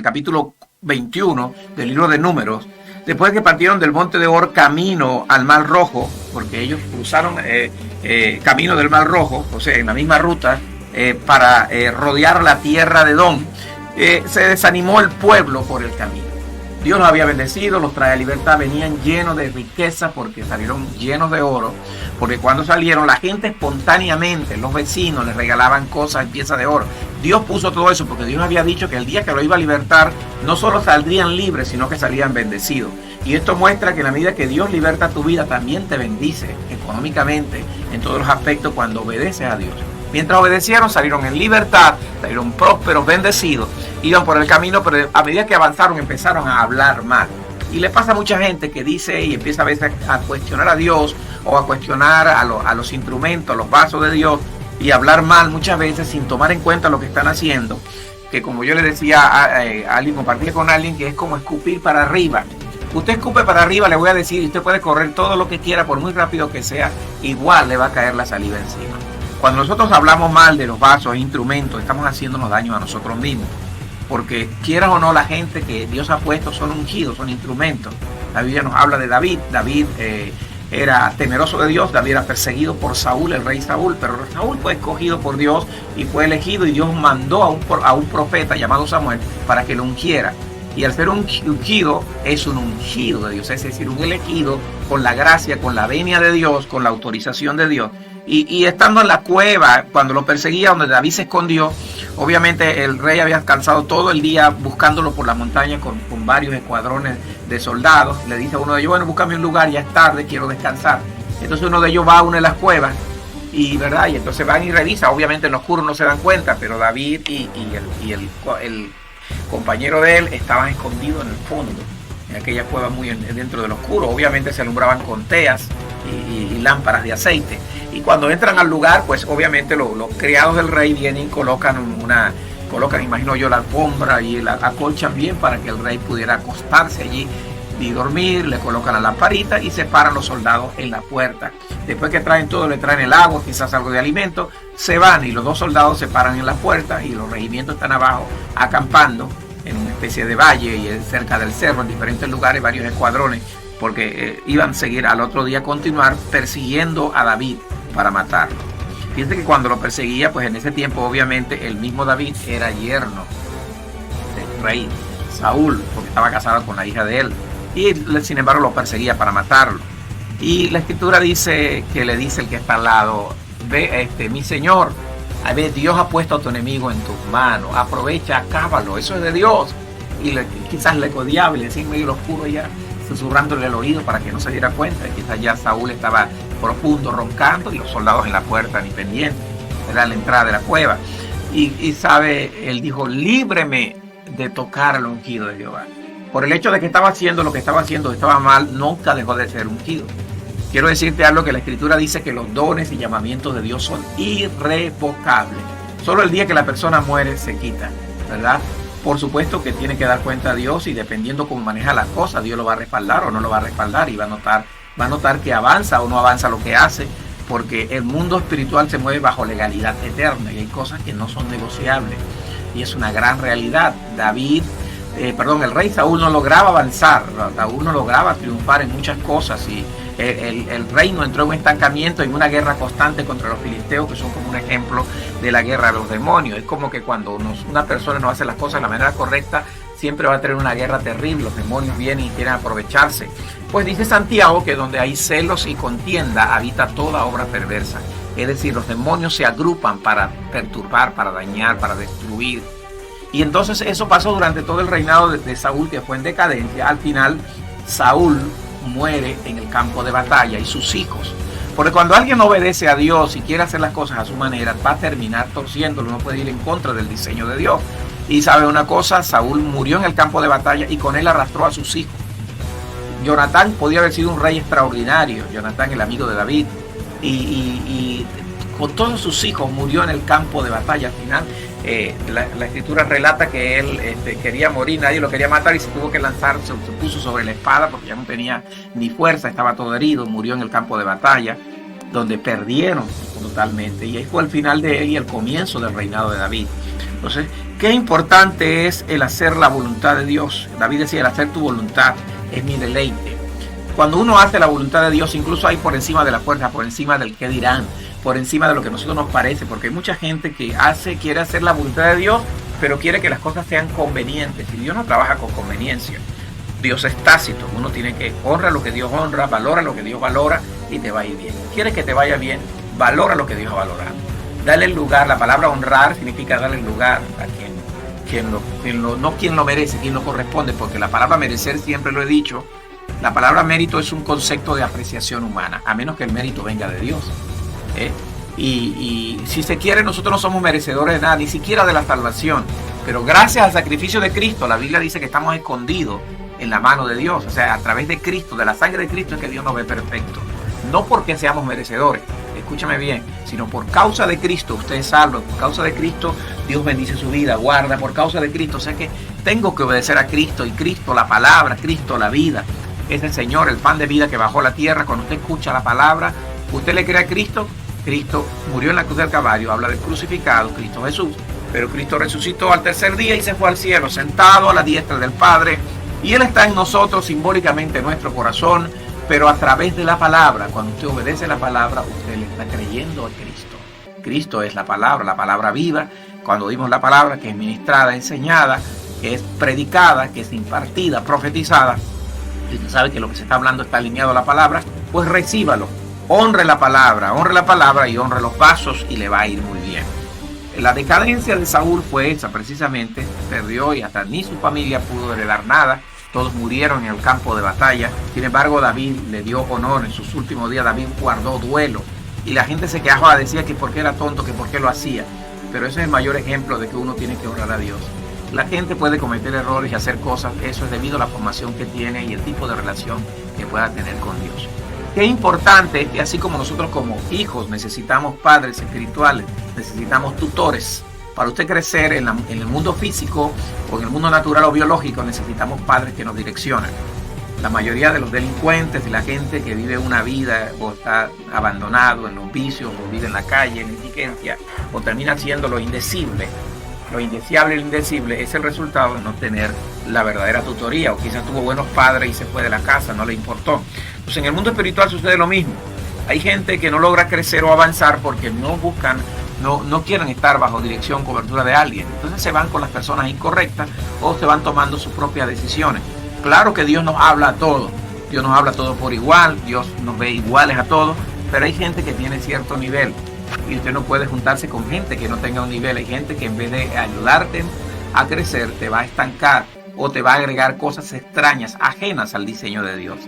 capítulo 21 del libro de Números, después de que partieron del monte de Or camino al Mar Rojo, porque ellos cruzaron camino del Mar Rojo, o sea, en la misma ruta, para rodear la tierra de Edom, se desanimó el pueblo por el camino. Dios los había bendecido, los trae a libertad, venían llenos de riqueza porque salieron llenos de oro, porque cuando salieron la gente espontáneamente, los vecinos les regalaban cosas, piezas de oro. Dios puso todo eso porque Dios había dicho que el día que lo iba a libertar no solo saldrían libres, sino que salían bendecidos. Y esto muestra que en la medida que Dios liberta tu vida, también te bendice económicamente en todos los aspectos cuando obedeces a Dios. Mientras obedecieron, salieron en libertad, salieron prósperos, bendecidos, iban por el camino, pero a medida que avanzaron empezaron a hablar mal. Y le pasa a mucha gente que dice y empieza a veces a cuestionar a Dios o a cuestionar a los instrumentos, a los vasos de Dios, y hablar mal muchas veces sin tomar en cuenta lo que están haciendo, que como yo le decía a alguien, compartir con alguien, que es como escupir para arriba. Usted escupe para arriba, le voy a decir, y usted puede correr todo lo que quiera, por muy rápido que sea, igual le va a caer la saliva encima. Cuando nosotros hablamos mal de los vasos e instrumentos, estamos haciéndonos daño a nosotros mismos. Porque quieras o no, la gente que Dios ha puesto son ungidos, son instrumentos. La Biblia nos habla de David. David era temeroso de Dios. David era perseguido por Saúl, el rey Saúl. Pero Saúl fue escogido por Dios y fue elegido. Y Dios mandó a un profeta llamado Samuel para que lo ungiera. Y al ser ungido, es un ungido de Dios. Es decir, un elegido con la gracia, con la venia de Dios, con la autorización de Dios. Y estando en la cueva, cuando lo perseguía, donde David se escondió, obviamente el rey había descansado todo el día buscándolo por la montaña con varios escuadrones de soldados. Le dice a uno de ellos, bueno, búscame un lugar, ya es tarde, quiero descansar. Entonces uno de ellos va a una de las cuevas y entonces van y revisan. Obviamente en lo oscuro no se dan cuenta, pero David y el compañero de él estaban escondidos en el fondo, en aquella cueva muy dentro del oscuro. Obviamente se alumbraban con teas y lámparas de aceite. Y cuando entran al lugar, pues obviamente los criados del rey vienen y colocan, imagino yo, la alfombra y la acolchan bien para que el rey pudiera acostarse allí y dormir. Le colocan la lamparita y se paran los soldados en la puerta. Después que traen todo, le traen el agua, quizás algo de alimento, se van y los dos soldados se paran en la puerta y los regimientos están abajo acampando en una especie de valle y cerca del cerro, en diferentes lugares, varios escuadrones, porque iban a seguir al otro día, continuar persiguiendo a David para matarlo. Fíjense que cuando lo perseguía, pues en ese tiempo obviamente el mismo David era yerno del rey Saúl, porque estaba casado con la hija de él, y sin embargo lo perseguía para matarlo. Y la escritura dice que le dice el que está al lado, ve, mi señor, a ver, Dios ha puesto a tu enemigo en tus manos, aprovecha, acábalo, eso es de Dios. Y quizás le codiaba y le decía en medio oscuro ya, susurrándole el oído para que no se diera cuenta. Y quizás ya Saúl estaba profundo, roncando, y los soldados en la puerta ni pendientes. Era la entrada de la cueva. Y sabe, él dijo, líbreme de tocar al ungido de Jehová. Por el hecho de que estaba haciendo lo que estaba haciendo, estaba mal, nunca dejó de ser ungido. Quiero decirte algo, que la escritura dice que los dones y llamamientos de Dios son irrevocables. Solo el día que la persona muere se quita, ¿verdad? Por supuesto que tiene que dar cuenta a Dios, y dependiendo cómo maneja las cosas, Dios lo va a respaldar o no lo va a respaldar, y va a notar que avanza o no avanza lo que hace, porque el mundo espiritual se mueve bajo legalidad eterna y hay cosas que no son negociables, y es una gran realidad. El rey Saúl no lograba avanzar, Saúl no lograba triunfar en muchas cosas, y el reino entró en un estancamiento, en una guerra constante contra los filisteos, que son como un ejemplo de la guerra de los demonios. Es como que cuando una persona no hace las cosas de la manera correcta, siempre va a tener una guerra terrible. Los demonios vienen y quieren aprovecharse. Pues dice Santiago que donde hay celos y contienda habita toda obra perversa. Es decir, los demonios se agrupan para perturbar, para dañar, para destruir. Y entonces eso pasó durante todo el reinado de Saúl, que fue en decadencia. Al final Saúl muere en el campo de batalla, y sus hijos. Porque cuando alguien obedece a Dios y quiere hacer las cosas a su manera, va a terminar torciéndolo, no puede ir en contra del diseño de Dios. Y sabe una cosa, Saúl murió en el campo de batalla y con él arrastró a sus hijos. Jonatán podía haber sido un rey extraordinario, Jonatán, el amigo de David, y con todos sus hijos murió en el campo de batalla. Al final la escritura relata que él quería morir, nadie lo quería matar, y se tuvo que lanzar, se puso sobre la espada porque ya no tenía ni fuerza, estaba todo herido, murió en el campo de batalla, donde perdieron totalmente, y ahí fue el final de él y el comienzo del reinado de David. Entonces Qué importante es el hacer la voluntad de Dios. David decía, el hacer tu voluntad es mi deleite. Cuando uno hace la voluntad de Dios, incluso hay por encima de la fuerza, por encima del qué dirán, por encima de lo que a nosotros nos parece, porque hay mucha gente que quiere hacer la voluntad de Dios, pero quiere que las cosas sean convenientes. Y Dios no trabaja con conveniencia. Dios es tácito. Uno tiene que honrar lo que Dios honra, valora lo que Dios valora y te va a ir bien. ¿Quieres que te vaya bien? Valora lo que Dios ha valorado. Dale el lugar. La palabra honrar significa darle el lugar a no quien lo merece, quien lo corresponde, porque la palabra merecer, siempre lo he dicho, la palabra mérito es un concepto de apreciación humana, a menos que el mérito venga de Dios. Y si se quiere, nosotros no somos merecedores de nada, ni siquiera de la salvación, pero gracias al sacrificio de Cristo, la Biblia dice que estamos escondidos en la mano de Dios. O sea, a través de Cristo, de la sangre de Cristo, es que Dios nos ve perfecto, no porque seamos merecedores, escúchame bien, sino por causa de Cristo usted es salvo. Por causa de Cristo Dios bendice su vida, guarda. Por causa de Cristo, o sea que tengo que obedecer a Cristo, y Cristo, la palabra, Cristo, la vida, es el Señor, el pan de vida que bajó a la tierra. Cuando usted escucha la palabra, usted le cree a Cristo. Cristo murió en la cruz del Calvario, habla del crucificado, Cristo Jesús, pero Cristo resucitó al tercer día y se fue al cielo, sentado a la diestra del Padre, y Él está en nosotros, simbólicamente en nuestro corazón, pero a través de la palabra. Cuando usted obedece la palabra, usted le está creyendo a Cristo. Cristo es la palabra viva. Cuando oímos la palabra, que es ministrada, enseñada, que es predicada, que es impartida, profetizada, y usted sabe que lo que se está hablando está alineado a la palabra, pues recíbalo. Honre la palabra y honre los pasos, y le va a ir muy bien. La decadencia de Saúl fue esa, precisamente. Perdió, y hasta ni su familia pudo heredar nada. Todos murieron en el campo de batalla. Sin embargo, David le dio honor. En sus últimos días David guardó duelo, y la gente se quejaba, decía que por qué era tonto, que por qué lo hacía. Pero ese es el mayor ejemplo de que uno tiene que honrar a Dios. La gente puede cometer errores y hacer cosas, eso es debido a la formación que tiene y el tipo de relación que pueda tener con Dios. Qué importante, que así como nosotros como hijos necesitamos padres espirituales, necesitamos tutores. Para usted crecer en el mundo físico o en el mundo natural o biológico, necesitamos padres que nos direccionen. La mayoría de los delincuentes y la gente que vive una vida o está abandonado en los vicios, o vive en la calle, en indigencia, o termina haciendo lo indecible. Lo indeseable y lo indecible es el resultado de no tener la verdadera tutoría, o quizás tuvo buenos padres y se fue de la casa, no le importó. Pues en el mundo espiritual sucede lo mismo. Hay gente que no logra crecer o avanzar porque no quieren estar bajo dirección, cobertura de alguien. Entonces se van con las personas incorrectas o se van tomando sus propias decisiones. Claro que Dios nos habla a todos. Dios nos habla a todos por igual. Dios nos ve iguales a todos. Pero hay gente que tiene cierto nivel. Y usted no puede juntarse con gente que no tenga un nivel. Hay gente que en vez de ayudarte a crecer, te va a estancar o te va a agregar cosas extrañas, ajenas al diseño de Dios.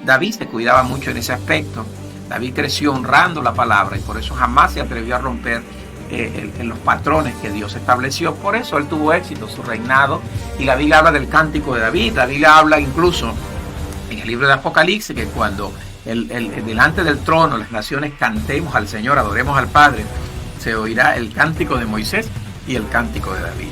David se cuidaba mucho en ese aspecto. David creció honrando la palabra, y por eso jamás se atrevió a romper en los patrones que Dios estableció. Por eso él tuvo éxito, su reinado. Y la Biblia habla del cántico de David. La Biblia habla incluso en el libro de Apocalipsis que cuando delante del trono las naciones cantemos al Señor, adoremos al Padre, se oirá el cántico de Moisés y el cántico de David.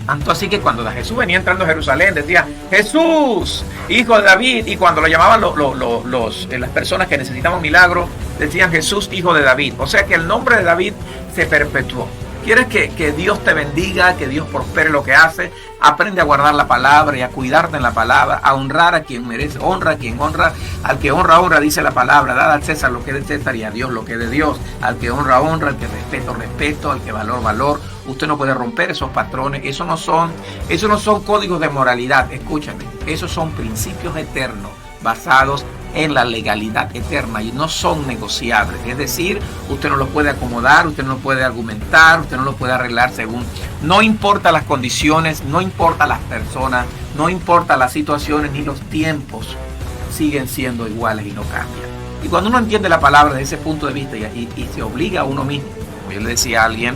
Tanto así que cuando Jesús venía entrando a Jerusalén, decía: Jesús, hijo de David. Y cuando lo llamaban las personas que necesitaban milagros, decían: Jesús, hijo de David. O sea que el nombre de David se perpetuó. ¿Quieres que Dios te bendiga, que Dios prospere lo que hace? Aprende a guardar la palabra y a cuidarte en la palabra, a honrar a quien merece, honra a quien honra, al que honra, honra, dice la palabra. Dad al César lo que es de César y a Dios lo que es de Dios. Al que honra, honra, al que respeto, respeto, al que valor, valor. Usted no puede romper esos patrones. Esos no son códigos de moralidad. Escúchame, esos son principios eternos basados en la legalidad eterna y no son negociables. Es decir, usted no los puede acomodar, usted no lo puede argumentar, usted no lo puede arreglar según. No importa las condiciones, no importa las personas, no importa las situaciones ni los tiempos, siguen siendo iguales y no cambian. Y cuando uno entiende la palabra desde ese punto de vista y se obliga a uno mismo, como yo le decía a alguien,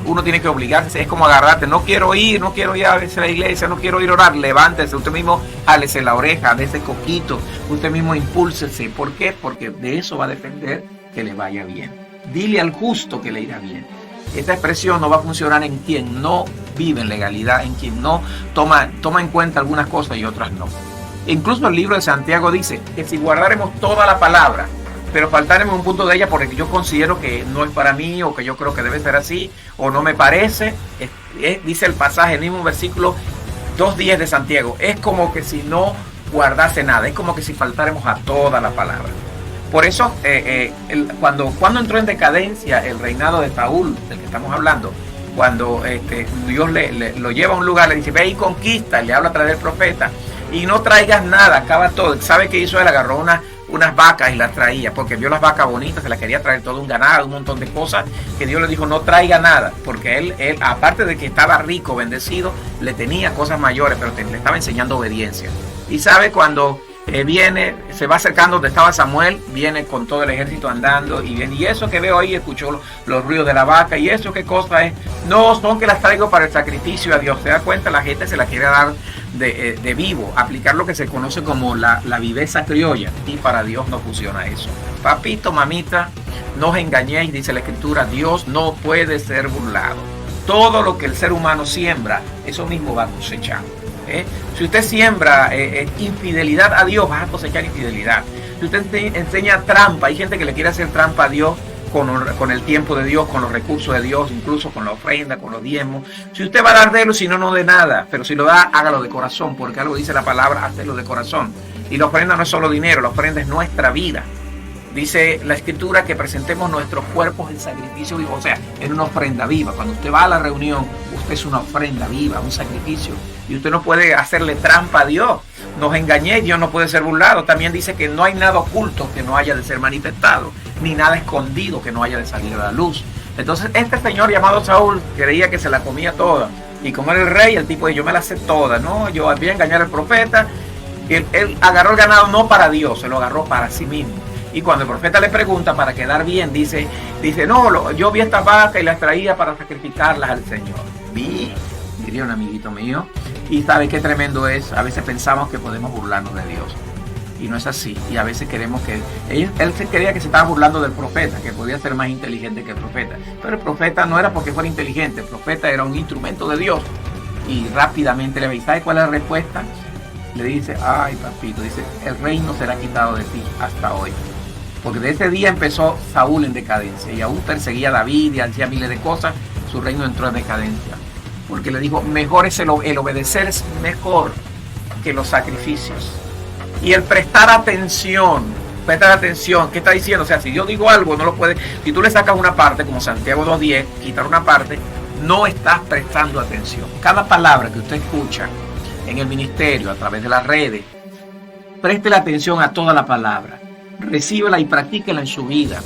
uno tiene que obligarse, es como agarrarte: no quiero ir a veces a la iglesia, no quiero ir a orar. Levántese, usted mismo jálese la oreja, de ese coquito, usted mismo impúlsese. ¿Por qué? Porque de eso va a depender que le vaya bien. Dile al justo que le irá bien. Esta expresión no va a funcionar en quien no vive en legalidad, en quien no toma en cuenta algunas cosas y otras no. Incluso el libro de Santiago dice que si guardáremos toda la palabra, pero faltarme un punto de ella porque yo considero que no es para mí, o que yo creo que debe ser así, o no me parece. Dice el pasaje, el mismo versículo 2:10 de Santiago, es como que si no guardase nada, es como que si faltáramos a toda la palabra. Por eso, cuando entró en decadencia el reinado de Saúl, del que estamos hablando, cuando Dios lo lleva a un lugar, le dice, ve y conquista, le habla a través del profeta, y no traigas nada, acaba todo. ¿Sabe qué hizo él? Agarró unas vacas y las traía, porque vio las vacas bonitas, se las quería traer todo, un ganado, un montón de cosas, que Dios le dijo, no traiga nada, porque él aparte de que estaba rico, bendecido, le tenía cosas mayores, pero le estaba enseñando obediencia. Y sabe, cuando viene, se va acercando donde estaba Samuel, viene con todo el ejército andando, y eso que veo ahí, escuchó los ruidos de la vaca, y eso qué cosa es, no, son que las traigo para el sacrificio a Dios. Se da cuenta, la gente se la quiere dar de vivo, aplicar lo que se conoce como la viveza criolla, y para Dios no funciona eso. Papito, mamita, no os engañéis, dice la Escritura, Dios no puede ser burlado. Todo lo que el ser humano siembra, eso mismo va a cosechar. Si usted siembra infidelidad a Dios, vas a cosechar infidelidad. Si usted enseña trampa, hay gente que le quiere hacer trampa a Dios con el tiempo de Dios, con los recursos de Dios, incluso con la ofrenda, con los diezmos. Si usted va a dar de él, si no, no de nada. Pero si lo da, hágalo de corazón, porque algo dice la palabra, hacerlo de corazón. Y la ofrenda no es solo dinero, la ofrenda es nuestra vida. Dice la Escritura que presentemos nuestros cuerpos en sacrificio vivo, o sea, en una ofrenda viva. Cuando usted va a la reunión, usted es una ofrenda viva, un sacrificio. Y usted no puede hacerle trampa a Dios. Nos engañé, Dios no puede ser burlado. También dice que no hay nada oculto que no haya de ser manifestado, ni nada escondido que no haya de salir a la luz. Entonces este señor llamado Saúl creía que se la comía toda. Y como era el rey, el tipo de yo me la sé toda, ¿no? Yo voy a engañar al profeta. Él agarró el ganado no para Dios, se lo agarró para sí mismo. Y cuando el profeta le pregunta para quedar bien, dice no, yo vi estas vacas y las traía para sacrificarlas al Señor. Diría un amiguito mío. Y sabe qué tremendo es. A veces pensamos que podemos burlarnos de Dios. Y no es así. Y a veces queremos que... Él se creía que se estaba burlando del profeta, que podía ser más inteligente que el profeta. Pero el profeta no era porque fuera inteligente. El profeta era un instrumento de Dios. Y rápidamente le ve. ¿Y sabe cuál es la respuesta? Le dice, ay papito, dice, el reino será quitado de ti hasta hoy. Porque de ese día empezó Saúl en decadencia. Y aún perseguía a David y hacía miles de cosas. Su reino entró en decadencia. Porque le dijo, mejor es el obedecer, es mejor que los sacrificios. Y el prestar atención, ¿qué está diciendo? O sea, si yo digo algo, no lo puede, si tú le sacas una parte, como Santiago 2:10, quitar una parte, no estás prestando atención. Cada palabra que usted escucha en el ministerio, a través de las redes, preste la atención a toda la palabra, recíbela y practíquela en su vida.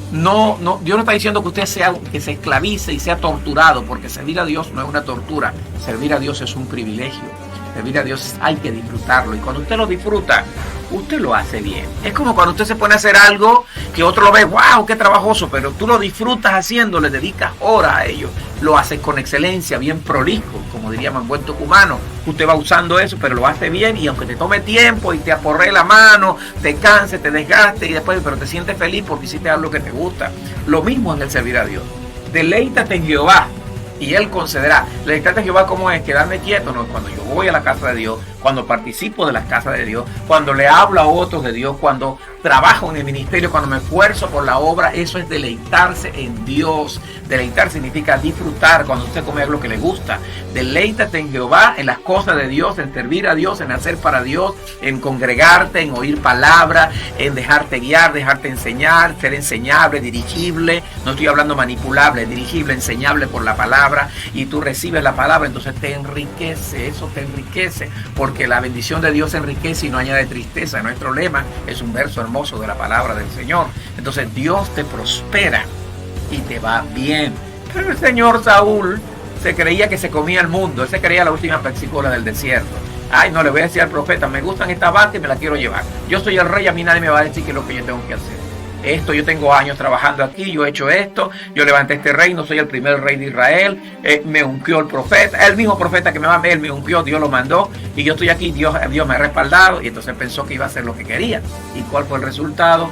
No, Dios no está diciendo que usted que se esclavice y sea torturado, porque servir a Dios no es una tortura, servir a Dios es un privilegio, servir a Dios hay que disfrutarlo, y cuando usted lo disfruta, usted lo hace bien. Es como cuando usted se pone a hacer algo que otro lo ve, wow, qué trabajoso, pero tú lo disfrutas haciendo, le dedicas horas a ello, lo haces con excelencia, bien prolijo, como diríamos en buen tucumano. Usted va usando eso, pero lo hace bien, y aunque te tome tiempo y te aporre la mano, te canse, te desgaste, y después, pero te sientes feliz porque hiciste algo que te gusta. Lo mismo en el servir a Dios. Deleítate en Jehová y Él concederá. Deleítate en Jehová, ¿cómo es? Quedarme quieto, ¿no? Cuando yo voy a la casa de Dios, cuando participo de las casas de Dios, cuando le hablo a otros de Dios, cuando trabajo en el ministerio, cuando me esfuerzo por la obra, eso es deleitarse en Dios. Deleitar significa disfrutar cuando usted come algo que le gusta. Deleítate en Jehová, en las cosas de Dios, en servir a Dios, en hacer para Dios, en congregarte, en oír palabra, en dejarte guiar, dejarte enseñar, ser enseñable, dirigible. No estoy hablando manipulable, dirigible, enseñable por la palabra, y tú recibes la palabra, entonces te enriquece, eso te enriquece, porque la bendición de Dios enriquece y no añade tristeza. Nuestro lema es un verso hermoso de la palabra del Señor. Entonces Dios te prospera y te va bien. Pero el señor Saúl se creía que se comía el mundo. Él se creía la última Pepsi-Cola del desierto. Ay, no, le voy a decir al profeta, me gustan estas vacas y me las quiero llevar. Yo soy el rey, a mí nadie me va a decir qué es lo que yo tengo que hacer. Esto, yo tengo años trabajando aquí, yo he hecho esto, yo levanté este reino, soy el primer rey de Israel, me ungió el profeta, el mismo profeta que me va a ver, él me ungió, Dios lo mandó, y yo estoy aquí, Dios me ha respaldado, y entonces pensó que iba a hacer lo que quería. ¿Y cuál fue el resultado?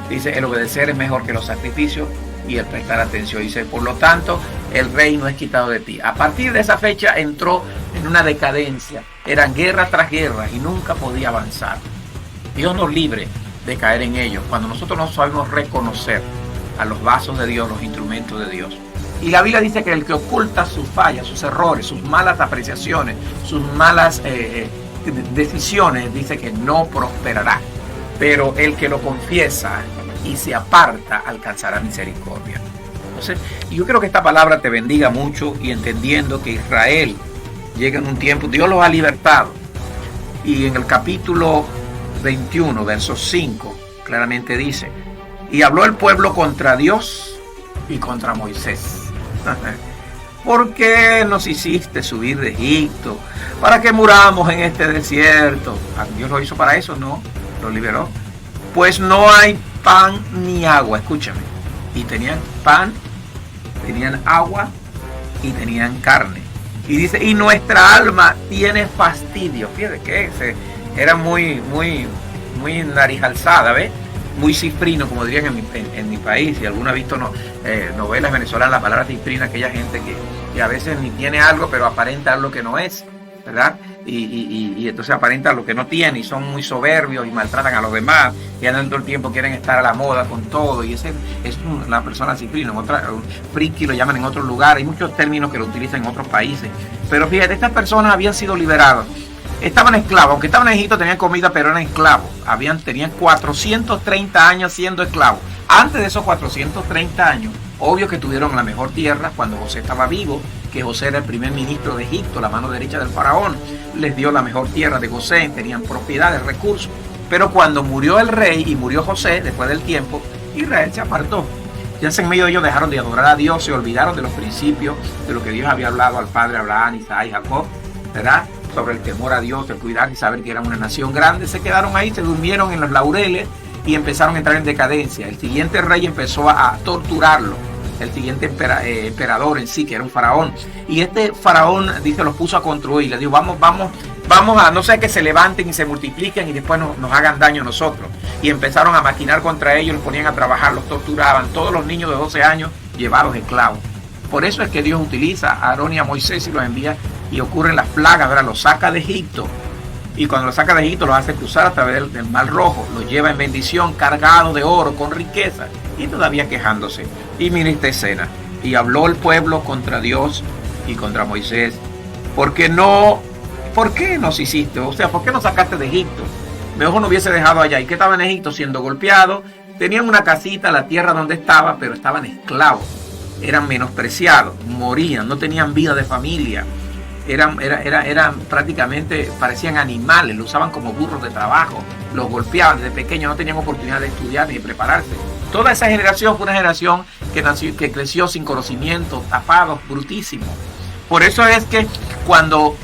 Dice, el obedecer es mejor que los sacrificios, y el prestar atención. Dice, por lo tanto, el reino es quitado de ti. A partir de esa fecha entró en una decadencia, eran guerra tras guerra, y nunca podía avanzar. Dios nos libre de caer en ellos, cuando nosotros no sabemos reconocer a los vasos de Dios, los instrumentos de Dios. Y la Biblia dice que el que oculta sus fallas, sus errores, sus malas apreciaciones, sus malas decisiones, dice que no prosperará. Pero el que lo confiesa y se aparta alcanzará misericordia. Entonces, yo creo que esta palabra te bendiga mucho, y entendiendo que Israel llega en un tiempo, Dios los ha libertado. Y en el capítulo 21, verso 5, claramente dice: y habló el pueblo contra Dios y contra Moisés. ¿Por qué nos hiciste subir de Egipto? ¿Para que muramos en este desierto? ¿Dios lo hizo para eso? No, lo liberó. Pues no hay pan ni agua, escúchame. Y tenían pan, tenían agua y tenían carne. Y dice, y nuestra alma tiene fastidio. Fíjate que era muy nariz alzada, ¿ves? Muy cifrino, como dirían en mi país. Si alguno ha visto novelas venezolanas, la palabra cifrina, aquella gente que a veces ni tiene algo, pero aparenta lo que no es, ¿verdad? Y entonces aparenta lo que no tiene, y son muy soberbios y maltratan a los demás, y andan todo el tiempo, quieren estar a la moda con todo, y ese es una persona cifrina. Friki lo llaman en otros lugares, hay muchos términos que lo utilizan en otros países. Pero fíjate, estas personas habían sido liberadas. Estaban esclavos, aunque estaban en Egipto, tenían comida, pero eran esclavos. Tenían 430 años siendo esclavos. Antes de esos 430 años, obvio que tuvieron la mejor tierra cuando José estaba vivo, que José era el primer ministro de Egipto, la mano derecha del faraón. Les dio la mejor tierra de Gosén, tenían propiedades, recursos. Pero cuando murió el rey y murió José, después del tiempo, Israel se apartó. Ya en medio de ellos dejaron de adorar a Dios, se olvidaron de los principios, de lo que Dios había hablado al padre Abraham, Isaac y Jacob, ¿verdad? Sobre el temor a Dios, el cuidar y saber que eran una nación grande. Se quedaron ahí, se durmieron en los laureles y empezaron a entrar en decadencia. El siguiente rey empezó a torturarlo, el siguiente emperador en sí, que era un faraón. Y este faraón, dice, los puso a construir. Le dijo, vamos a, no sé, que se levanten y se multipliquen y después nos hagan daño a nosotros. Y empezaron a maquinar contra ellos, los ponían a trabajar, los torturaban. Todos los niños de 12 años llevados esclavos. Por eso es que Dios utiliza a Aarón y a Moisés y los envía, y ocurren las plagas, ¿verdad? Los saca de Egipto. Y cuando los saca de Egipto, los hace cruzar a través del Mar Rojo, los lleva en bendición, cargado de oro, con riqueza, y todavía quejándose. Y mira esta escena. Y habló el pueblo contra Dios y contra Moisés. ¿Por qué nos hiciste? O sea, ¿por qué nos sacaste de Egipto? Mejor no hubiese dejado allá. ¿Y qué estaba en Egipto? Siendo golpeado. Tenían una casita, la tierra donde estaba, pero estaban esclavos. Eran menospreciados, morían, no tenían vida de familia. Eran prácticamente, parecían animales, lo usaban como burros de trabajo, los golpeaban desde pequeños, no tenían oportunidad de estudiar ni de prepararse. Toda esa generación fue una generación que creció sin conocimiento, tapados, brutísimos. Por eso es que cuando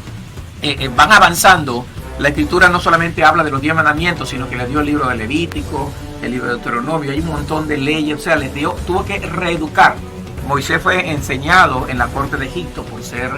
van avanzando, la escritura no solamente habla de los 10 mandamientos, sino que les dio el libro de Levítico, el libro de Deuteronomio, hay un montón de leyes, o sea, tuvo que reeducar. Moisés fue enseñado en la corte de Egipto por ser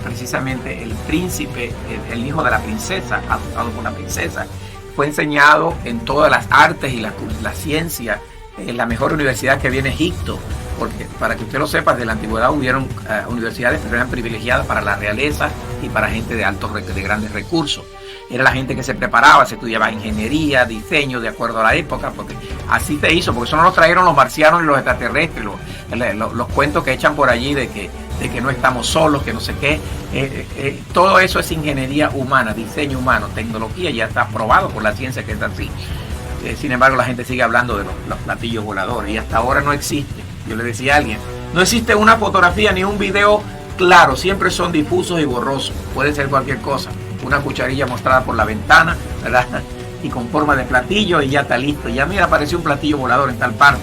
precisamente el príncipe, el hijo de la princesa, adoptado por la princesa. Fue enseñado en todas las artes y la ciencia, en la mejor universidad que había en Egipto, porque para que usted lo sepa, desde la antigüedad hubieron universidades que eran privilegiadas para la realeza y para gente de grandes recursos. Era la gente que se preparaba, se estudiaba ingeniería, diseño, de acuerdo a la época, porque así se hizo, porque eso no nos trajeron los marcianos y los extraterrestres, los cuentos que echan por allí de que no estamos solos, que no sé qué. Todo eso es ingeniería humana, diseño humano, tecnología, ya está probado por la ciencia que es así. Sin embargo, la gente sigue hablando de los platillos voladores y hasta ahora no existe. Yo le decía a alguien, no existe una fotografía ni un video claro, siempre son difusos y borrosos, puede ser cualquier cosa. Una cucharilla mostrada por la ventana, ¿verdad? Y con forma de platillo, y ya está listo. Ya mira, apareció un platillo volador en tal parte.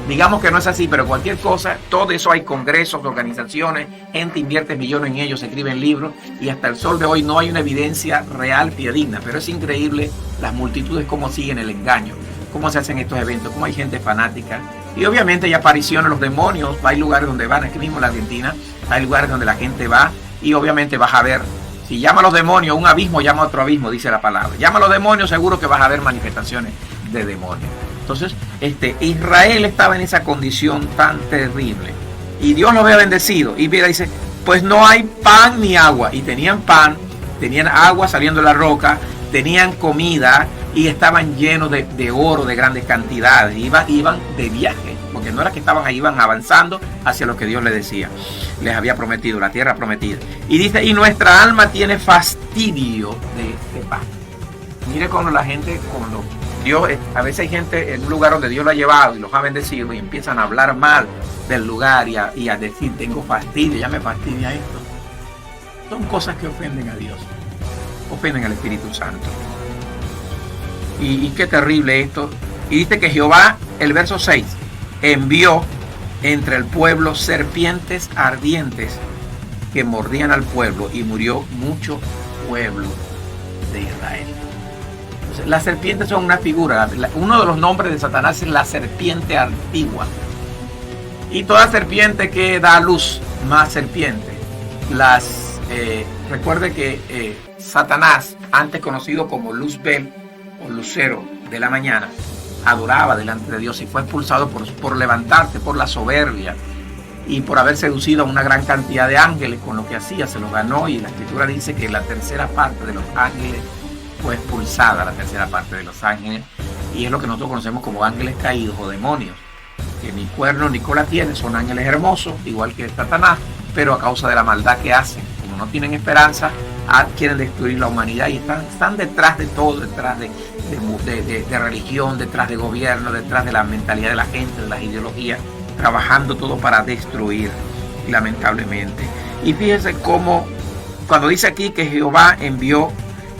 Digamos que no es así, pero cualquier cosa, todo eso hay congresos, organizaciones, gente invierte millones en ellos, escriben libros, y hasta el sol de hoy no hay una evidencia real fidedigna. Pero es increíble las multitudes cómo siguen el engaño, cómo se hacen estos eventos, cómo hay gente fanática. Y obviamente hay apariciones, los demonios, hay lugares donde van, aquí mismo en la Argentina, hay lugares donde la gente va, y obviamente vas a ver. Si llama a los demonios, un abismo llama a otro abismo, dice la palabra. Llama a los demonios, seguro que vas a ver manifestaciones de demonios. Entonces, Israel estaba en esa condición tan terrible. Y Dios lo había bendecido. Y mira, dice, pues no hay pan ni agua. Y tenían pan, tenían agua saliendo de la roca, tenían comida, y estaban llenos de oro de grandes cantidades. Iban de viaje, porque no era que estaban ahí, iban avanzando hacia lo que Dios les decía, les había prometido, la tierra prometida. Y dice, y nuestra alma tiene fastidio de este pan. Mire cuando la gente, cuando Dios, a veces hay gente en un lugar donde Dios lo ha llevado y los ha bendecido y empiezan a hablar mal del lugar y a decir, tengo fastidio, ya me fastidia esto. Son cosas que ofenden a Dios, ofenden al Espíritu Santo. Y qué terrible esto. Y dice que Jehová, el verso 6, envió entre el pueblo serpientes ardientes que mordían al pueblo, y murió mucho pueblo de Israel. Entonces, las serpientes son una figura. Uno de los nombres de Satanás es la serpiente antigua. Y toda serpiente que da a luz más serpiente. Recuerde que Satanás, antes conocido como Luzbel o lucero de la mañana, adoraba delante de Dios y fue expulsado por levantarse, por la soberbia y por haber seducido a una gran cantidad de ángeles con lo que hacía, se los ganó. Y la escritura dice que la tercera parte de los ángeles fue expulsada, la tercera parte de los ángeles, y es lo que nosotros conocemos como ángeles caídos o demonios, que ni cuerno ni cola tienen, son ángeles hermosos, igual que Satanás, pero a causa de la maldad que hacen, como no tienen esperanza, quieren destruir la humanidad y están detrás de todo, detrás de religión, detrás de gobierno, detrás de la mentalidad de la gente, de las ideologías, trabajando todo para destruir, lamentablemente. Y fíjense cómo, cuando dice aquí que Jehová envió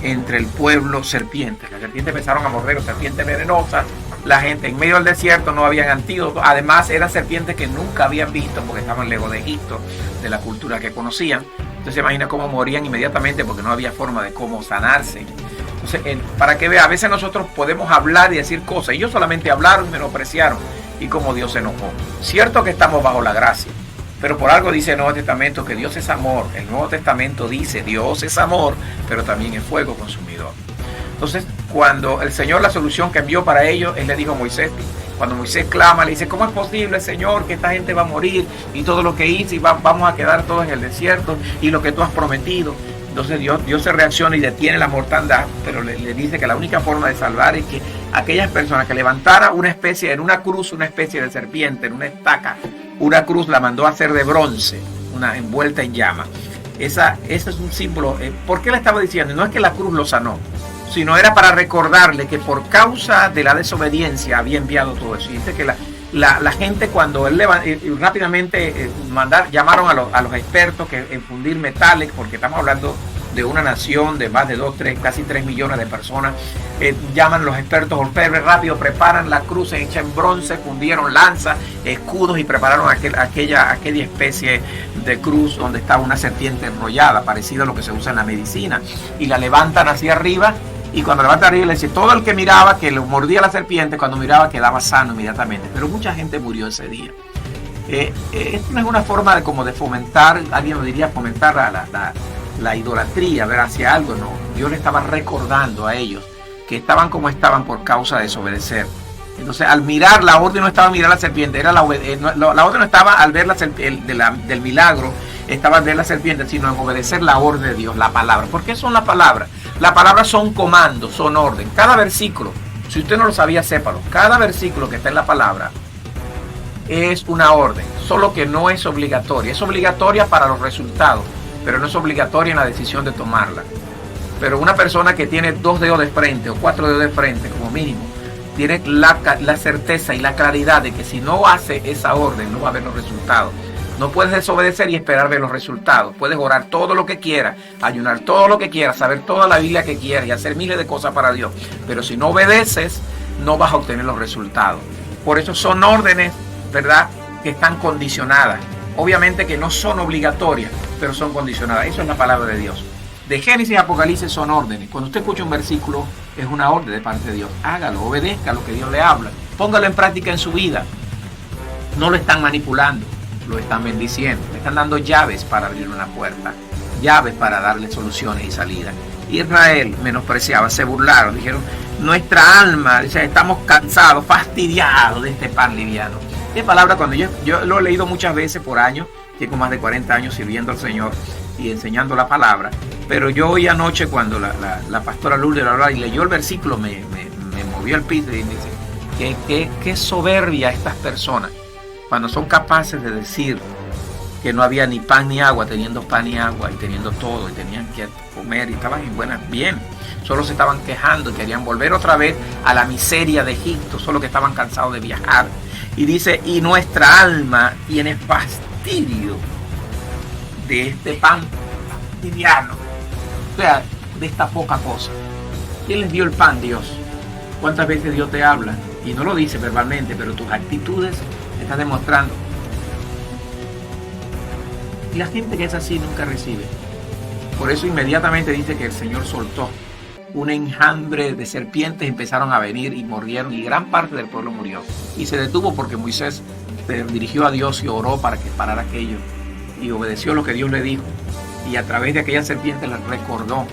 entre el pueblo serpientes, las serpientes empezaron a morder, serpientes venenosas, la gente en medio del desierto no habían antídotos, además eran serpientes que nunca habían visto porque estaban lejos de Egipto, de la cultura que conocían. Entonces se imagina cómo morían inmediatamente porque no había forma de cómo sanarse. Entonces, para que vea, a veces nosotros podemos hablar y decir cosas. Ellos solamente hablaron y menospreciaron. Y como Dios se enojó. Cierto que estamos bajo la gracia. Pero por algo dice el Nuevo Testamento que Dios es amor. El Nuevo Testamento dice Dios es amor, pero también es fuego consumidor. Entonces, cuando el Señor, la solución que envió para ellos, Él le dijo a Moisés, cuando Moisés clama, le dice, ¿cómo es posible, Señor, que esta gente va a morir y todo lo que hice y vamos a quedar todos en el desierto y lo que tú has prometido? Entonces Dios se reacciona y detiene la mortandad, pero le dice que la única forma de salvar es que aquellas personas que levantara una especie, en una cruz, una especie de serpiente, en una estaca, una cruz la mandó a hacer de bronce, una envuelta en llama. Ese es un símbolo. ¿Por qué le estaba diciendo? No es que la cruz lo sanó, sino era para recordarle que por causa de la desobediencia había enviado todo eso. Y dice que la gente, cuando él rápidamente llamaron a los expertos en fundir metales, porque estamos hablando de una nación de más de 2, casi 3 millones de personas. Llaman los expertos orfebres, rápido preparan la cruz hecha en bronce, fundieron lanzas, escudos y prepararon aquella especie de cruz donde estaba una serpiente enrollada, parecido a lo que se usa en la medicina, y la levantan hacia arriba. Y cuando levanta arriba le dice, todo el que miraba, que lo mordía la serpiente, cuando miraba quedaba sano inmediatamente. Pero mucha gente murió ese día. Esto no es una forma de fomentar, alguien lo diría, fomentar la idolatría, ver hacia algo. No, Dios le estaba recordando a ellos que estaban como estaban por causa de desobedecer. Entonces, al mirar, la orden no estaba a mirar la serpiente, era la orden no estaba al ver del milagro, estaba al ver la serpiente, sino en obedecer la orden de Dios, la palabra. ¿Por qué son las palabras? Las palabras son comandos, son orden. Cada versículo, si usted no lo sabía, sépalo, cada versículo que está en la palabra es una orden, solo que no es obligatoria. Es obligatoria para los resultados, pero no es obligatoria en la decisión de tomarla. Pero una persona que tiene 2 dedos de frente o 4 dedos de frente como mínimo, tiene la certeza y la claridad de que si no hace esa orden no va a ver los resultados. No puedes desobedecer y esperar ver los resultados. Puedes orar todo lo que quieras, ayunar todo lo que quieras, saber toda la Biblia que quieras y hacer miles de cosas para Dios. Pero si no obedeces, no vas a obtener los resultados. Por eso son órdenes, ¿verdad?, que están condicionadas. Obviamente que no son obligatorias, pero son condicionadas. Eso es la palabra de Dios. De Génesis a Apocalipsis son órdenes. Cuando usted escucha un versículo, es una orden de parte de Dios. Hágalo, obedezca lo que Dios le habla. Póngalo en práctica en su vida. No lo están manipulando, lo están bendiciendo. Le están dando llaves para abrir una puerta, llaves para darle soluciones y salidas. Israel menospreciaba, se burlaron, dijeron, nuestra alma, estamos cansados, fastidiados de este pan liviano. Qué palabra, cuando yo lo he leído muchas veces por años, tengo más de 40 años sirviendo al Señor, y enseñando la palabra. Pero yo hoy anoche cuando la pastora Lourdes hablaba y leyó el versículo, me movió el piso y me dice, qué soberbia estas personas, cuando son capaces de decir que no había ni pan ni agua, teniendo pan y agua y teniendo todo, y tenían que comer y estaban en buenas, bien. Solo se estaban quejando y querían volver otra vez a la miseria de Egipto, solo que estaban cansados de viajar. Y dice, y nuestra alma tiene fastidio de este pan liviano, o sea, de esta poca cosa. ¿Quién les dio el pan? Dios. ¿Cuántas veces Dios te habla? Y no lo dice verbalmente, pero tus actitudes están demostrando. Y la gente que es así nunca recibe. Por eso inmediatamente dice que el Señor soltó un enjambre de serpientes, empezaron a venir y mordieron, y gran parte del pueblo murió. Y se detuvo porque Moisés se dirigió a Dios y oró para que parara aquello, y obedeció lo que Dios le dijo, y a través de aquella serpiente les recordó.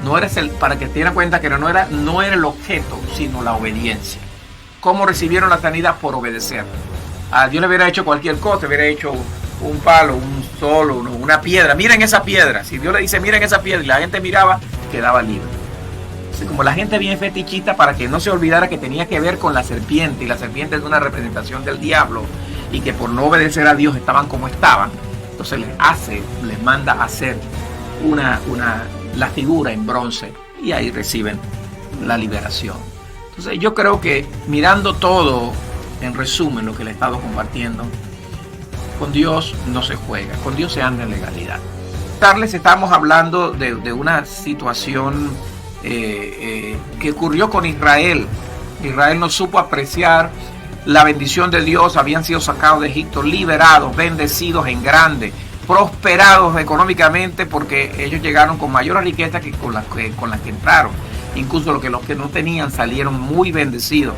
No era para que se dieran cuenta que no era el objeto, sino la obediencia. ¿Cómo recibieron la sanidad? Por obedecer. A Dios le hubiera hecho cualquier cosa, hubiera hecho un palo, un solo, una piedra. Miren esa piedra. Si Dios le dice, miren esa piedra, y la gente miraba, quedaba libre. Así como la gente bien fetichista, para que no se olvidara que tenía que ver con la serpiente, y la serpiente es una representación del diablo, y que por no obedecer a Dios estaban como estaban, entonces les manda a hacer la figura en bronce, y ahí reciben la liberación. Entonces yo creo que mirando todo, en resumen, lo que le he estado compartiendo, con Dios no se juega, con Dios se anda en legalidad. Les estamos hablando de una situación que ocurrió con Israel. Israel no supo apreciar la bendición de Dios, habían sido sacados de Egipto, liberados, bendecidos en grande, prosperados económicamente, porque ellos llegaron con mayor riqueza que con las que entraron. Incluso los que no tenían salieron muy bendecidos.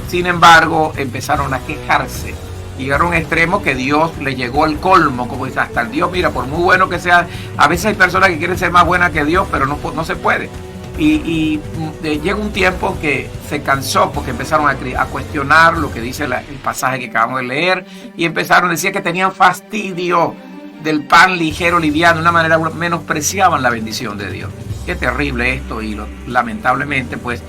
Sin embargo, empezaron a quejarse. Llegaron a un extremo que Dios le llegó el colmo, como dice, hasta el Dios, mira, por muy bueno que sea, a veces hay personas que quieren ser más buenas que Dios, pero no se puede. Y llega un tiempo que se cansó porque empezaron a cuestionar lo que dice el pasaje que acabamos de leer, y empezaron a decir que tenían fastidio del pan ligero, liviano, de una manera menospreciaban la bendición de Dios. Qué terrible esto, y lamentablemente pues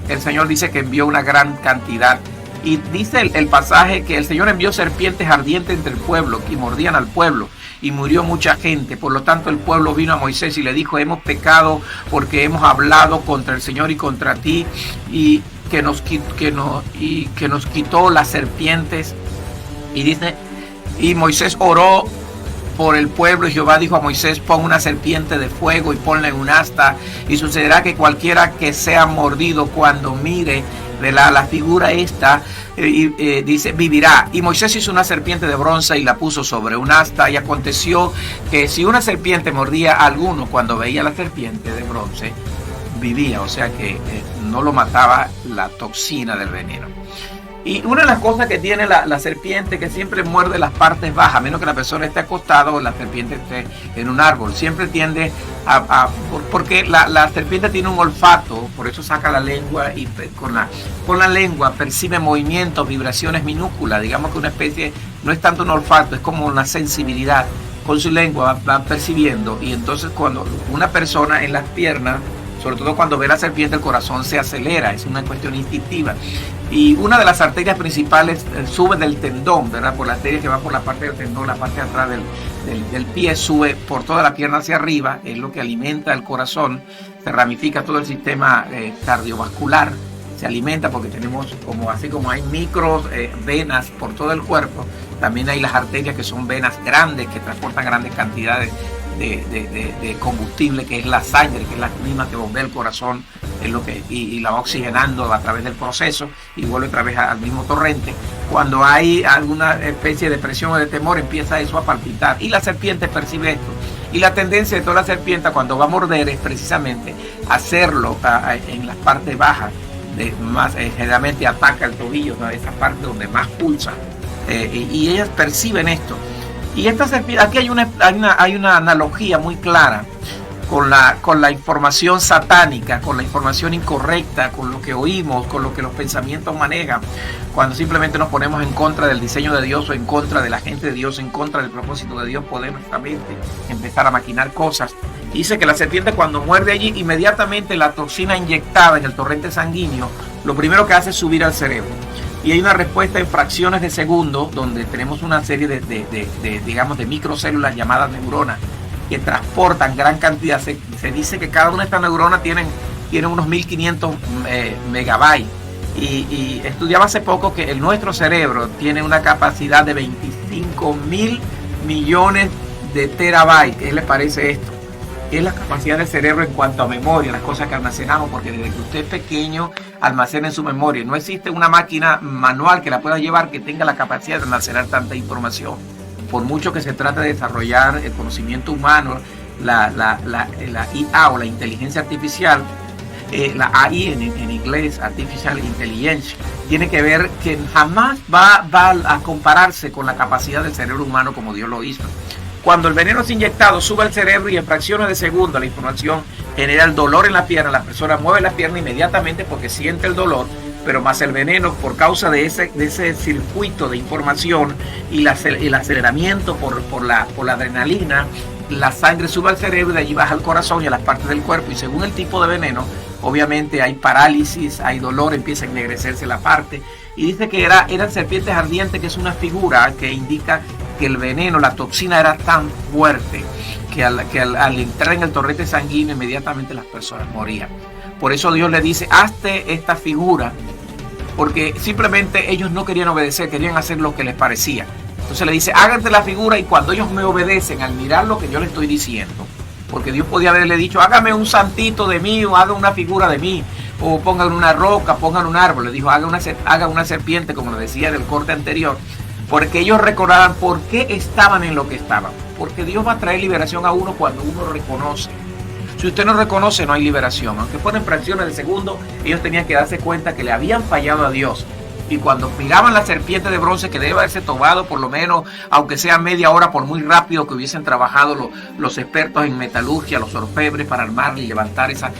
el Señor dice que envió una gran cantidad. Y dice el pasaje que el Señor envió serpientes ardientes entre el pueblo y mordían al pueblo, y murió mucha gente. Por lo tanto el pueblo vino a Moisés y le dijo, hemos pecado porque hemos hablado contra el Señor y contra ti, y que nos quitó las serpientes. Y dice, y Moisés oró por el pueblo, y Jehová dijo a Moisés, pon una serpiente de fuego y ponla en un asta, y sucederá que cualquiera que sea mordido cuando mire de la figura esta, dice, vivirá. Y Moisés hizo una serpiente de bronce y la puso sobre un asta, y aconteció que si una serpiente mordía a alguno cuando veía la serpiente de bronce, vivía, o sea que no lo mataba la toxina del veneno. Y una de las cosas que tiene la serpiente, que siempre muerde las partes bajas, a menos que la persona esté acostada o la serpiente esté en un árbol, siempre tiende porque la serpiente tiene un olfato, por eso saca la lengua, y con la lengua percibe movimientos, vibraciones minúsculas. Digamos que una especie, no es tanto un olfato, es como una sensibilidad. Con su lengua va percibiendo, y entonces cuando una persona en las piernas, sobre todo cuando ve la serpiente, el corazón se acelera, es una cuestión instintiva. Y una de las arterias principales sube del tendón, ¿verdad? Por la arteria que va por la parte del tendón, la parte de atrás del pie, sube por toda la pierna hacia arriba, es lo que alimenta el corazón, se ramifica todo el sistema cardiovascular, se alimenta porque tenemos, así como hay micro venas por todo el cuerpo, también hay las arterias que son venas grandes que transportan grandes cantidades de combustible, que es la sangre, que es la misma que bombea el corazón, es lo que, y la va oxigenando a través del proceso y vuelve otra vez al mismo torrente. Cuando hay alguna especie de presión o de temor, empieza eso a palpitar, y la serpiente percibe esto. Y la tendencia de toda la serpiente cuando va a morder es precisamente hacerlo en las partes bajas, generalmente ataca el tobillo, ¿no? Esa parte donde más pulsa, y ellas perciben esto. Y esta serpiente, aquí hay una analogía muy clara con la información satánica, con la información incorrecta, con lo que oímos, con lo que los pensamientos manejan, cuando simplemente nos ponemos en contra del diseño de Dios o en contra de la gente de Dios, en contra del propósito de Dios, podemos nuestra mente empezar a maquinar cosas. Dice que la serpiente cuando muerde allí, inmediatamente la toxina inyectada en el torrente sanguíneo, lo primero que hace es subir al cerebro. Y hay una respuesta en fracciones de segundo, donde tenemos una serie digamos, de microcélulas llamadas neuronas, que transportan gran cantidad. Se dice que cada una de estas neuronas tienen unos 1500 megabytes. Y estudiaba hace poco que nuestro cerebro tiene una capacidad de 25.000 millones de terabytes. ¿Qué les parece esto? Es la capacidad del cerebro en cuanto a memoria, las cosas que almacenamos, porque desde que usted es pequeño almacena en su memoria. No existe una máquina manual que la pueda llevar que tenga la capacidad de almacenar tanta información. Por mucho que se trate de desarrollar el conocimiento humano, la IA o la inteligencia artificial, la AI en inglés, Artificial Intelligence, tiene que ver que jamás va a compararse con la capacidad del cerebro humano como Dios lo hizo. Cuando el veneno es inyectado, sube al cerebro y en fracciones de segundo la información genera el dolor en la pierna. La persona mueve la pierna inmediatamente porque siente el dolor, pero más el veneno, por causa de ese circuito de información y el aceleramiento por la adrenalina, la sangre sube al cerebro y de allí baja al corazón y a las partes del cuerpo. Y según el tipo de veneno, obviamente hay parálisis, hay dolor, empieza a ennegrecerse la parte. Y dice que eran serpientes ardientes, que es una figura que indica que el veneno, la toxina era tan fuerte que al entrar en el torrente sanguíneo inmediatamente las personas morían. Por eso Dios le dice, hazte esta figura, porque simplemente ellos no querían obedecer, querían hacer lo que les parecía. Entonces le dice, háganse la figura y cuando ellos me obedecen al mirar lo que yo les estoy diciendo, porque Dios podía haberle dicho, hágame un santito de mí o haga una figura de mí, o pongan una roca, pongan un árbol. Le dijo, haga una serpiente, como le decía del corte anterior, porque ellos recordaban por qué estaban en lo que estaban. Porque Dios va a traer liberación a uno cuando uno reconoce. Si usted no reconoce, no hay liberación. Aunque fueran fracciones de segundo, ellos tenían que darse cuenta que le habían fallado a Dios. Y cuando miraban la serpiente de bronce, que debe haberse tomado por lo menos, aunque sea media hora, por muy rápido que hubiesen trabajado los expertos en metalurgia, los orfebres, para armar y levantar esa,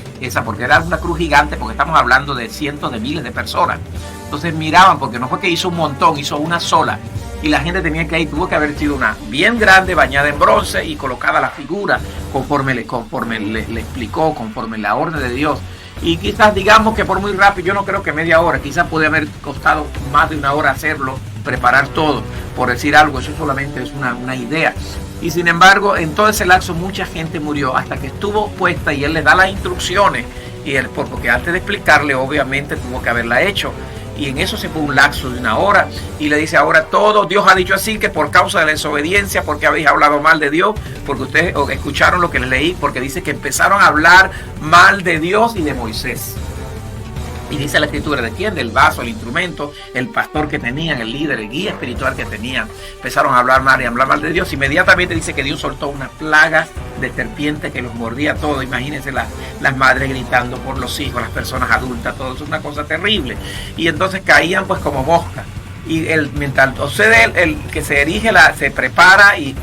porque era una cruz gigante, porque estamos hablando de cientos de miles de personas. Entonces miraban, porque no fue que hizo un montón, hizo una sola. Y la gente tenía que ir, tuvo que haber sido una bien grande, bañada en bronce y colocada la figura conforme le explicó, conforme la orden de Dios. Y quizás digamos que por muy rápido, yo no creo que media hora, quizás puede haber costado más de una hora hacerlo, preparar todo, por decir algo, eso solamente es una idea. Y sin embargo, en todo ese lapso mucha gente murió hasta que estuvo puesta y él le da las instrucciones, y él, porque antes de explicarle, obviamente tuvo que haberla hecho. Y en eso se fue un lapso de una hora y le dice, ahora todo, Dios ha dicho así, que por causa de la desobediencia, porque habéis hablado mal de Dios, porque ustedes escucharon lo que les leí, porque dice que empezaron a hablar mal de Dios y de Moisés. Y dice la escritura, ¿de quién? Del vaso, el instrumento, el pastor que tenían, el líder, el guía espiritual que tenían. Empezaron a hablar mal y a hablar mal de Dios. Inmediatamente dice que Dios soltó una plaga de serpientes que los mordía todo. Imagínense las madres gritando por los hijos, las personas adultas, todo eso es una cosa terrible. Y entonces caían pues como moscas. Y mientras sucede el que se erige, se prepara y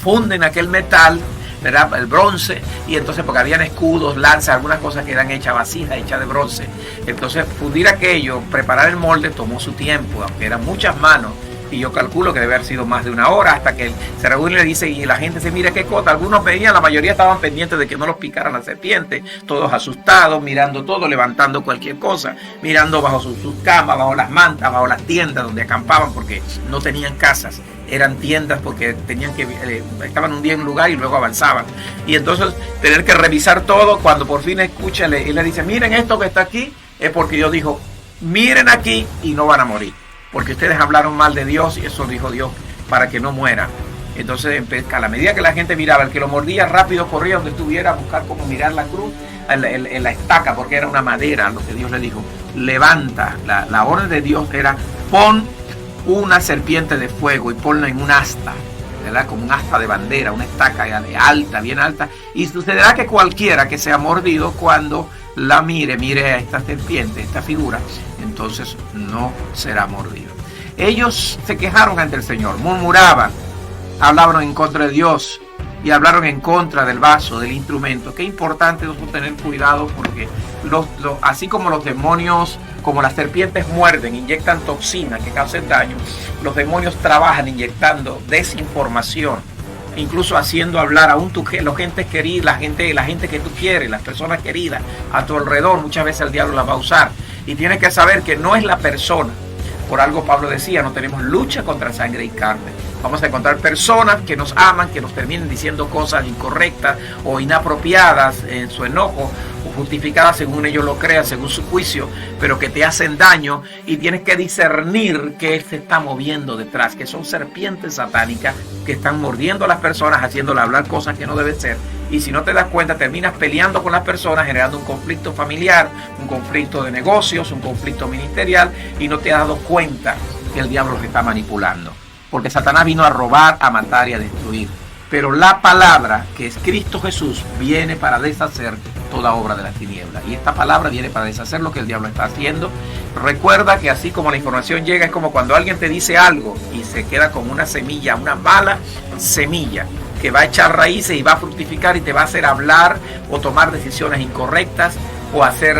funden aquel metal, ¿verdad? El bronce, y entonces porque habían escudos, lanzas, algunas cosas que eran hechas vasijas, hechas de bronce. Entonces fundir aquello, preparar el molde tomó su tiempo, aunque eran muchas manos, y yo calculo que debe haber sido más de una hora hasta que se reúne y le dice, y la gente se mira qué cosa, algunos veían, la mayoría estaban pendientes de que no los picaran la serpiente, todos asustados, mirando todo, levantando cualquier cosa, mirando bajo sus camas, bajo las mantas, bajo las tiendas donde acampaban, porque no tenían casas, eran tiendas porque estaban un día en un lugar y luego avanzaban. Y entonces tener que revisar todo, cuando por fin escucha y le dice, miren esto que está aquí, es porque Dios dijo, miren aquí y no van a morir, porque ustedes hablaron mal de Dios y eso dijo Dios para que no mueran. Entonces a la medida que la gente miraba, el que lo mordía rápido corría donde estuviera a buscar cómo mirar la cruz, en la estaca, porque era una madera, lo que Dios le dijo, levanta, la orden de Dios era, pon una serpiente de fuego y ponla en un asta, ¿verdad? Como un asta de bandera, una estaca alta, bien alta, y sucederá que cualquiera que sea mordido, cuando la mire a esta serpiente, esta figura, entonces no será mordido. Ellos se quejaron ante el Señor, murmuraban, hablaban en contra de Dios, y hablaron en contra del vaso, del instrumento. Qué importante es tener cuidado, porque así como los demonios, como las serpientes muerden, inyectan toxinas que causan daño, los demonios trabajan inyectando desinformación, incluso haciendo hablar aún la gente querida, la gente que tú quieres, las personas queridas a tu alrededor. Muchas veces el diablo las va a usar, y tienes que saber que no es la persona. Por algo Pablo decía, no tenemos lucha contra sangre y carne. Vamos a encontrar personas que nos aman, que nos terminen diciendo cosas incorrectas o inapropiadas en su enojo, o justificadas según ellos lo crean, según su juicio, pero que te hacen daño, y tienes que discernir qué se está moviendo detrás, que son serpientes satánicas que están mordiendo a las personas, haciéndoles hablar cosas que no deben ser. Y si no te das cuenta, terminas peleando con las personas, generando un conflicto familiar, un conflicto de negocios, un conflicto ministerial, y no te has dado cuenta que el diablo te está manipulando. Porque Satanás vino a robar, a matar y a destruir. Pero la palabra, que es Cristo Jesús, viene para deshacer toda obra de las tinieblas. Y esta palabra viene para deshacer lo que el diablo está haciendo. Recuerda que así como la información llega, es como cuando alguien te dice algo y se queda como una semilla, una mala semilla, que va a echar raíces y va a fructificar y te va a hacer hablar o tomar decisiones incorrectas, o hacer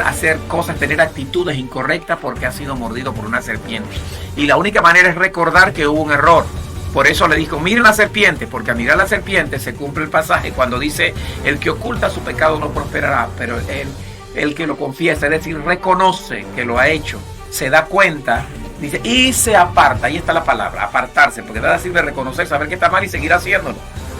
cosas, tener actitudes incorrectas, porque ha sido mordido por una serpiente. Y la única manera es recordar que hubo un error. Por eso le dijo, miren la serpiente, porque a mirar la serpiente se cumple el pasaje cuando dice, el que oculta su pecado no prosperará, pero el que lo confiesa, es decir, reconoce que lo ha hecho, se da cuenta, dice, y se aparta. Ahí está la palabra, apartarse, porque nada sirve reconocer, saber que está mal y seguir haciéndolo.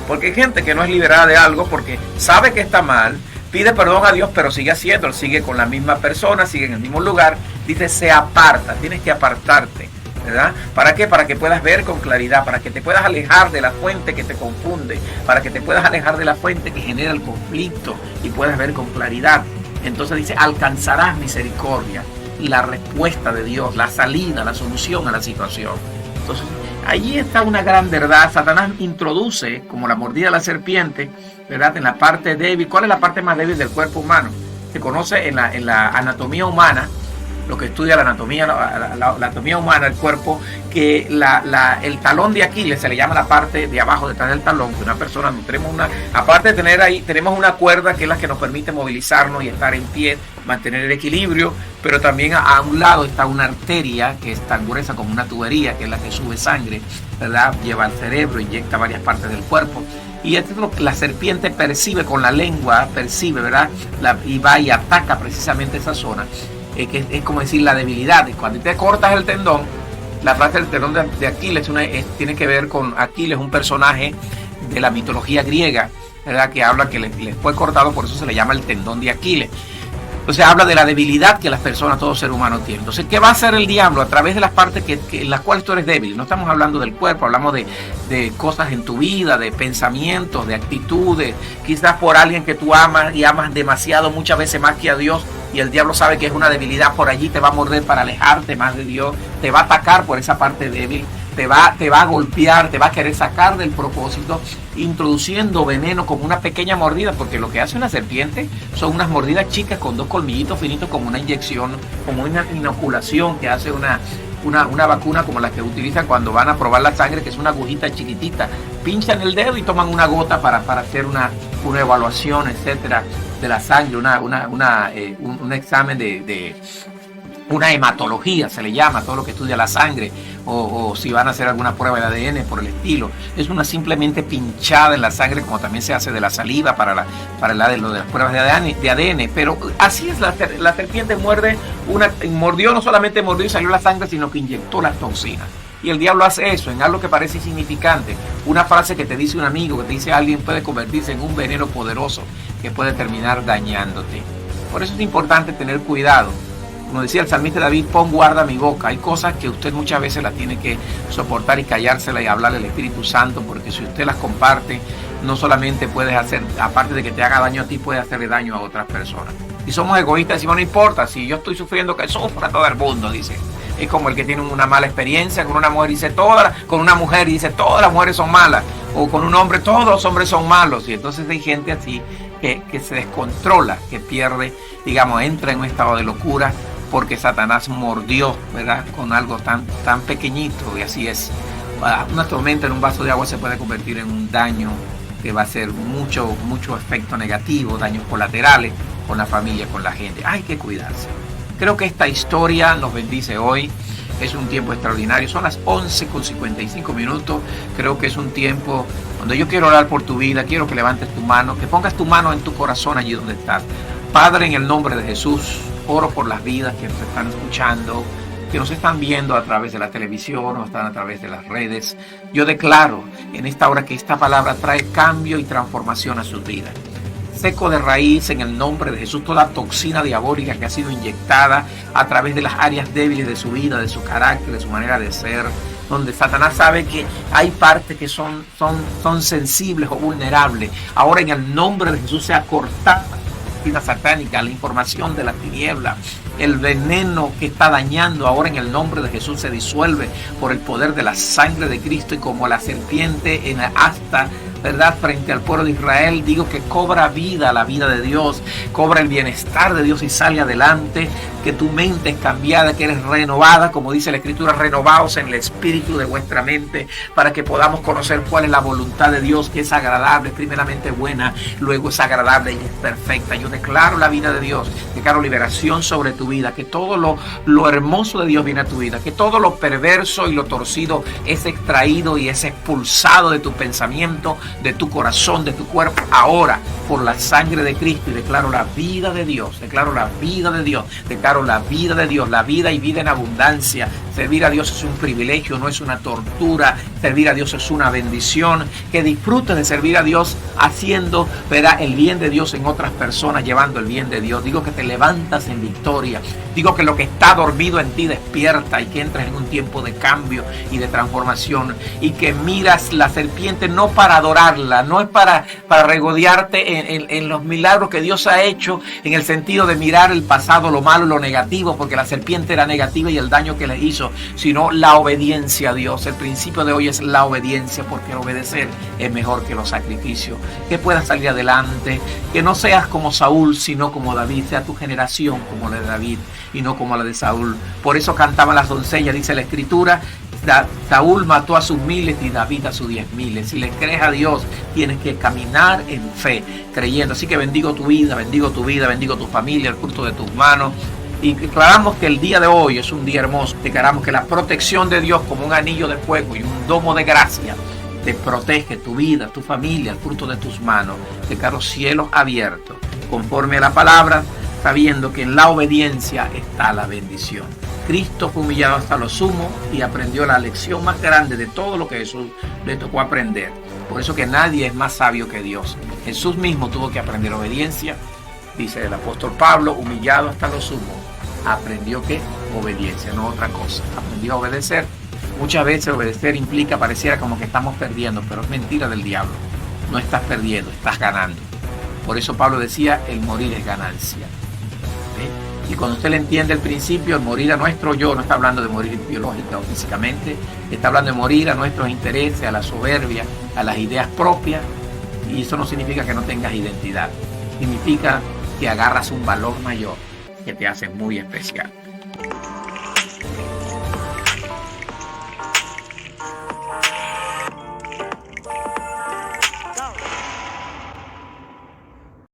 Porque hay gente que no es liberada de algo porque sabe que está mal, pide perdón a Dios, pero sigue haciéndolo, sigue con la misma persona, sigue en el mismo lugar. Dice, se aparta, tienes que apartarte, ¿verdad? ¿Para qué? Para que puedas ver con claridad, para que te puedas alejar de la fuente que te confunde, para que te puedas alejar de la fuente que genera el conflicto y puedas ver con claridad. Entonces dice, alcanzarás misericordia y la respuesta de Dios, la salida, la solución a la situación. Entonces, allí está una gran verdad. Satanás introduce, como la mordida de la serpiente, ¿verdad?, en la parte débil. ¿Cuál es la parte más débil del cuerpo humano? Se conoce en la anatomía humana, lo que estudia la anatomía humana del cuerpo, que el talón de Aquiles se le llama la parte de abajo, detrás del talón, que una persona, aparte de tener ahí, tenemos una cuerda que es la que nos permite movilizarnos y estar en pie, mantener el equilibrio, pero también a un lado está una arteria que es tan gruesa como una tubería, que es la que sube sangre, ¿verdad?, lleva al cerebro, inyecta varias partes del cuerpo. Y esto es lo que la serpiente percibe con la lengua, ¿verdad?, y va y ataca precisamente esa zona. Que es como decir la debilidad. Cuando te cortas el tendón, la parte del tendón de Aquiles tiene que ver con Aquiles, un personaje de la mitología griega, ¿verdad?, que habla que le fue cortado, por eso se le llama el tendón de Aquiles. Entonces habla de la debilidad que las personas, todo ser humano tiene. Entonces, ¿qué va a hacer el diablo a través de las partes en las cuales tú eres débil? No estamos hablando del cuerpo, hablamos de cosas en tu vida, de pensamientos, de actitudes, quizás por alguien que tú amas y amas demasiado, muchas veces más que a Dios, y el diablo sabe que es una debilidad, por allí te va a morder para alejarte más de Dios, te va a atacar por esa parte débil, te va a golpear, te va a querer sacar del propósito, introduciendo veneno como una pequeña mordida, porque lo que hace una serpiente son unas mordidas chicas con 2 colmillitos finitos, como una inyección, como una inoculación que hace una vacuna como la que utilizan cuando van a probar la sangre, que es una agujita chiquitita, pinchan el dedo y toman una gota para hacer una evaluación, etcétera, de la sangre, un examen de una hematología, se le llama, todo lo que estudia la sangre, o si van a hacer alguna prueba de ADN por el estilo. Es una simplemente pinchada en la sangre, como también se hace de la saliva para lo de las pruebas de ADN. Pero así es, la serpiente mordió, no solamente mordió y salió la sangre, sino que inyectó las toxinas. Y el diablo hace eso en algo que parece insignificante. Una frase que te dice un amigo, que te dice alguien, puede convertirse en un veneno poderoso que puede terminar dañándote. Por eso es importante tener cuidado. Como decía el salmista David, pon guarda mi boca. Hay cosas que usted muchas veces las tiene que soportar y callársela y hablarle al Espíritu Santo, porque si usted las comparte, no solamente puedes hacer, aparte de que te haga daño a ti, puede hacerle daño a otras personas. Si somos egoístas, decimos, no importa, si yo estoy sufriendo, que sufra todo el mundo, dice. Es como el que tiene una mala experiencia con una mujer y dice, todas las mujeres son malas. O con un hombre, todos los hombres son malos. Y entonces hay gente así que se descontrola, que pierde, digamos, entra en un estado de locura, porque Satanás mordió, ¿verdad?, con algo tan pequeñito. Y así es. Una tormenta en un vaso de agua se puede convertir en un daño que va a ser mucho efecto negativo, daños colaterales con la familia, con la gente. Hay que cuidarse. Creo que esta historia nos bendice hoy. Es un tiempo extraordinario. Son las 11:55. Creo que es un tiempo donde yo quiero orar por tu vida. Quiero que levantes tu mano, que pongas tu mano en tu corazón allí donde estás. Padre, en el nombre de Jesús, oro por las vidas que nos están escuchando, que nos están viendo a través de la televisión o están a través de las redes. Yo declaro en esta hora que esta palabra trae cambio y transformación a sus vidas. Seco de raíz en el nombre de Jesús toda toxina diabólica que ha sido inyectada a través de las áreas débiles de su vida, de su carácter, de su manera de ser, donde Satanás sabe que hay partes que son sensibles o vulnerables. Ahora en el nombre de Jesús sea cortada la satánica, la información de la tiniebla, el veneno que está dañando, ahora en el nombre de Jesús se disuelve por el poder de la sangre de Cristo, y como la serpiente en asta, ¿verdad?, frente al pueblo de Israel, digo que cobra vida, la vida de Dios, cobra el bienestar de Dios y sale adelante, que tu mente es cambiada, que eres renovada, como dice la Escritura, renovaos en el espíritu de vuestra mente, para que podamos conocer cuál es la voluntad de Dios, que es agradable, primeramente buena, luego es agradable y es perfecta. Yo declaro la vida de Dios, declaro liberación sobre tu vida, que todo lo hermoso de Dios viene a tu vida, que todo lo perverso y lo torcido es extraído y es expulsado de tu pensamiento, de tu corazón, de tu cuerpo, ahora por la sangre de Cristo. Y declaro la vida de Dios, declaro la vida de Dios, declaro la vida de Dios, la vida y vida en abundancia. Servir a Dios es un privilegio, no es una tortura. Servir a Dios es una bendición. Que disfrutes de servir a Dios haciendo, verá, el bien de Dios en otras personas, llevando el bien de Dios. Digo que te levantas en victoria. Digo que lo que está dormido en ti despierta, y que entras en un tiempo de cambio y de transformación, y que miras la serpiente no para adorarla, no es para regodearte en los milagros que Dios ha hecho, en el sentido de mirar el pasado, lo malo, lo negativo, porque la serpiente era negativa y el daño que le hizo, sino la obediencia a Dios. El principio de hoy es la obediencia, porque obedecer es mejor que los sacrificios. Que puedas salir adelante, que no seas como Saúl, sino como David, sea tu generación como la de David y no como la de Saúl. Por eso cantaban las doncellas, dice la Escritura, Saúl mató a sus miles y David a sus 10,000. Si le crees a Dios, tienes que caminar en fe, creyendo. Así que bendigo tu vida, bendigo tu familia, el fruto de tus manos. Y declaramos que el día de hoy es un día hermoso. Declaramos que la protección de Dios, como un anillo de fuego y un domo de gracia, te protege tu vida, tu familia, el fruto de tus manos. Declaro cielos abiertos, conforme a la palabra, sabiendo que en la obediencia está la bendición. Cristo fue humillado hasta lo sumo y aprendió la lección más grande de todo lo que Jesús le tocó aprender. Por eso que nadie es más sabio que Dios. Jesús mismo tuvo que aprender obediencia. Dice el apóstol Pablo, humillado hasta lo sumo, aprendió que obediencia, no otra cosa. Aprendió a obedecer. Muchas veces obedecer implica, pareciera como que estamos perdiendo, pero es mentira del diablo. No estás perdiendo, estás ganando. Por eso Pablo decía, el morir es ganancia. Y cuando usted le entiende el principio, el morir a nuestro yo, no está hablando de morir biológica o físicamente, está hablando de morir a nuestros intereses, a la soberbia, a las ideas propias. Y eso no significa que no tengas identidad, significa que agarras un valor mayor que te hace muy especial.